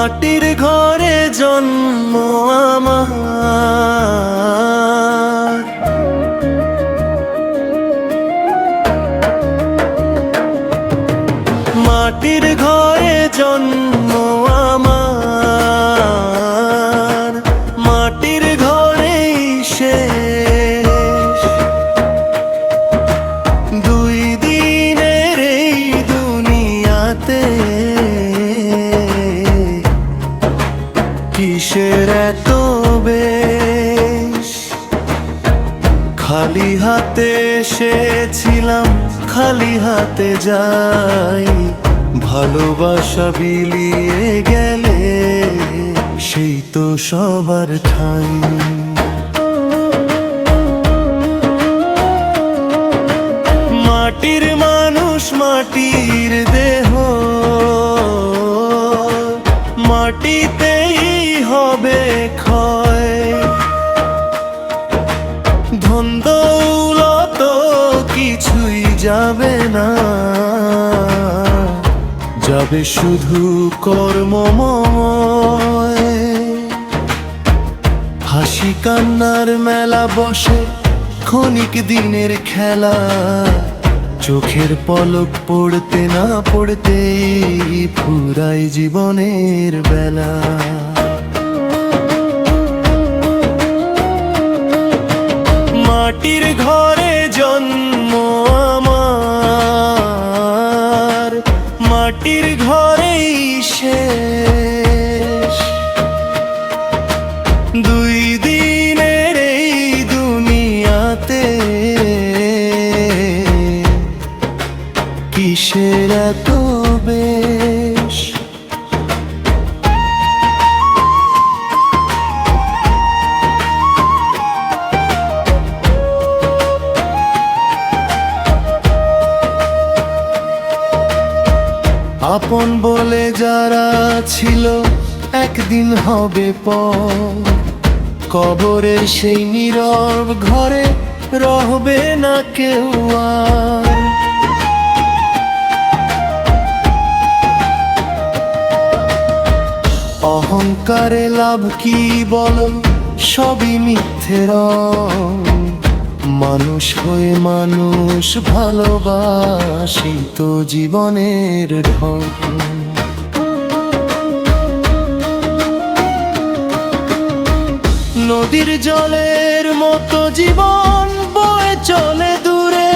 মাটির ঘরে জন্ম আমার, মাটির ঘরে জন্ম আমার, মাটির ঘরেই শেষ। দুই দিনের এই দুনিয়াতে কিসের এত বেশ? খালি হাতে এসেছিলাম, খালি হাতে যাই। ভালোবাসা বিলিয়ে গেলে সেই তো সবার ঠাই। মাটির মানুষ, মাটির দেহ, মাটিতেই হবে ক্ষয়। ধন দৌলত কিছুই যাবে না, যাবে শুধু কর্মময়। হাসি কান্নার মেলা বসে ক্ষণিক দিনের খেলা, চোখের পলক পড়তে না পড়তে ফুরায় জীবনের বেলা। মাটির ঘরে জন্ম আমার, মাটির ঘরেই শেষ। দুই দিনের এই দুনিয়াতে কিসের এত বেশ? আপন বলে যারা ছিল একদিন হবে পর, কবরের সেই নীরব ঘরে রহবে না কেউ আর। অহংকারে লাভ কি বলো, সবই মিথ্যে রং। মানুষ হয়ে মানুষ ভালোবাসি তো জীবনের ঢং। নদীর জলের মতো জীবন বয়ে চলে দূরে,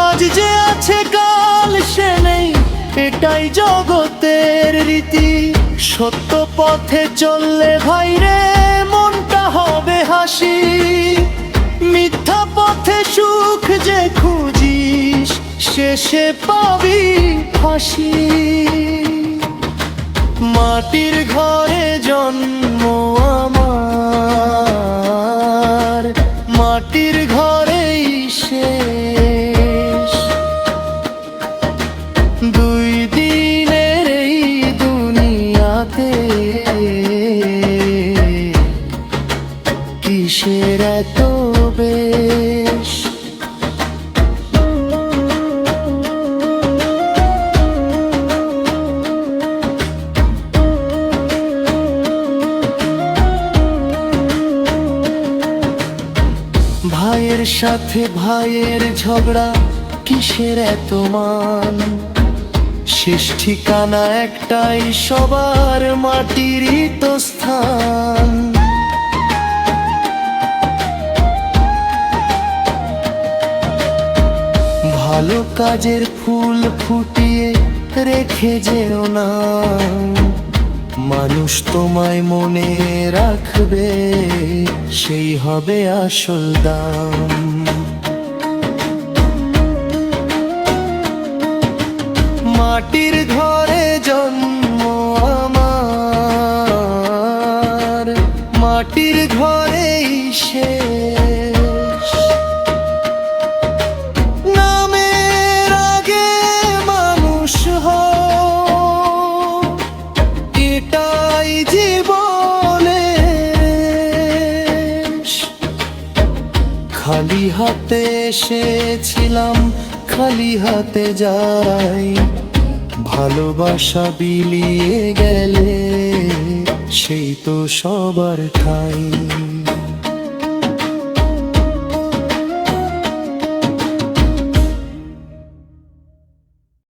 আজ যে আছে কাল সে নেই, এটাই জগতের রীতি। সত্য পথে চললে ভাইরে মনটা হবে হাসি, মিথ্যা পথে সুখ যে খুঁজিস শেষে পাবি ফাঁসি। মাটির ঘরে জন্ম আমার, মাটির ঘরেই শেষ। দুই দিনের এই দুনিয়াতে কিসের এত বেশ? ভাইয়ের সাথে ভাইয়ের ঝগড়া, কিসের এত মান? শেষ ঠিকানা একটাই, সবার মাটিরই তো স্থান। ভালো কাজের ফুল ফুটিয়ে রেখে যেও না, মানুষ তোমায় মনে রাখবে সেই হবে আসল দাম। মাটির ঘরে জন্ম আমার, মাটির ঘরেই শেষ। নামের আগে মানুষ হও, এটাই জীবনের। খালি হাতে এসেছিলাম, খালি হাতে যাই। ভালোবাসা বিলিয়ে গেলে সেই তো সবার ঠাই।